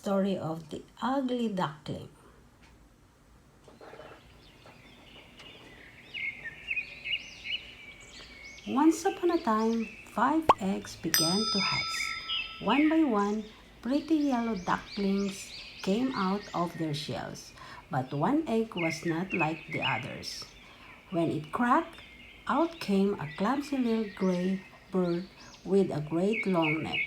story of the Ugly Duckling. Once upon a time, 5 eggs began to hatch. One by one, pretty yellow ducklings came out of their shells, but one egg was not like the others. When it cracked, out came a clumsy little gray bird with a great long neck.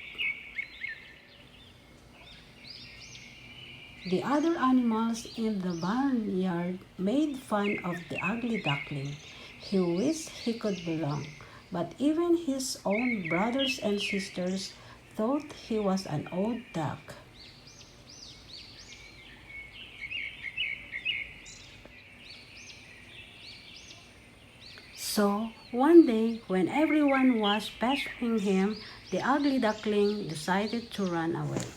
The other animals in the barnyard made fun of the ugly duckling. He wished he could belong, but even his own brothers and sisters thought he was an old duck. So, one day, when everyone was pestering him, the ugly duckling decided to run away.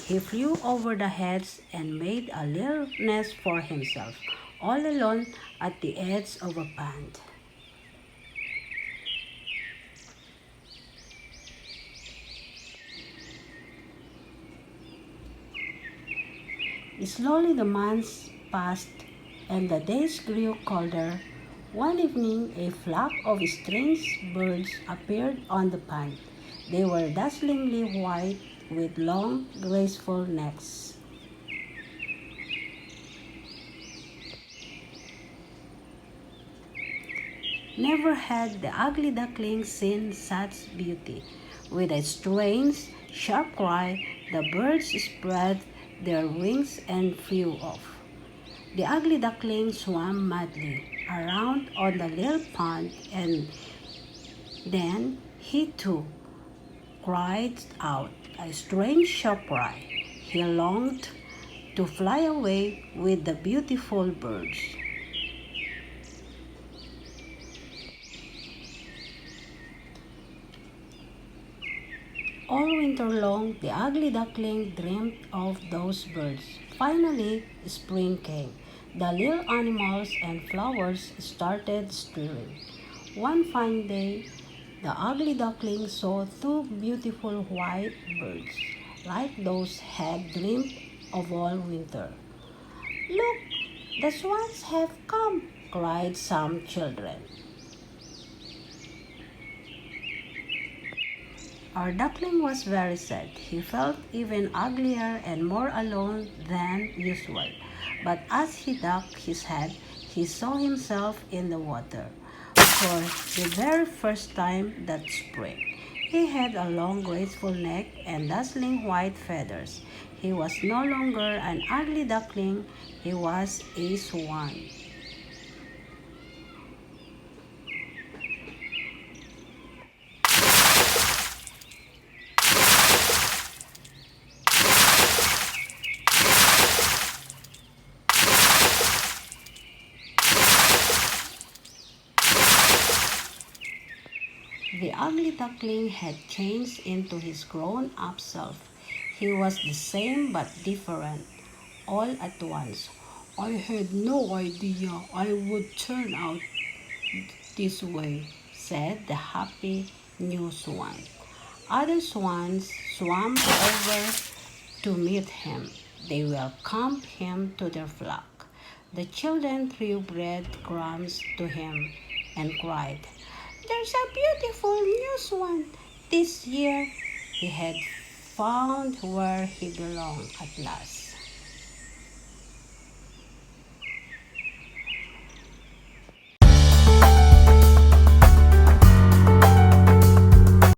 He flew over the heads and made a little nest for himself, all alone at the edge of a pond. Slowly the months passed and the days grew colder. One evening, a flock of strange birds appeared on the pond. They were dazzlingly white with long, graceful necks. Never had the ugly duckling seen such beauty. With a strange, sharp cry, the birds spread their wings and flew off. The ugly duckling swam madly around on the little pond, and then he too cried out a strange sharp cry. He longed to fly away with the beautiful birds. All winter long, the ugly duckling dreamed of those birds. Finally, spring came. The little animals and flowers started stirring. One fine day, the ugly duckling saw 2 beautiful white birds, like those had dreamed of all winter. "Look, the swans have come!" cried some children. Our duckling was very sad. He felt even uglier and more alone than usual. But as he ducked his head, he saw himself in the water for the very first time that spring. He had a long, graceful neck and dazzling white feathers. He was no longer an ugly duckling, he was a swan. The ugly duckling had changed into his grown-up self. He was the same but different, all at once. "I had no idea I would turn out this way," said the happy new swan. Other swans swam over to meet him. They welcomed him to their flock. The children threw breadcrumbs to him and cried, "There's a beautiful new swan this year." He had found where he belonged at last.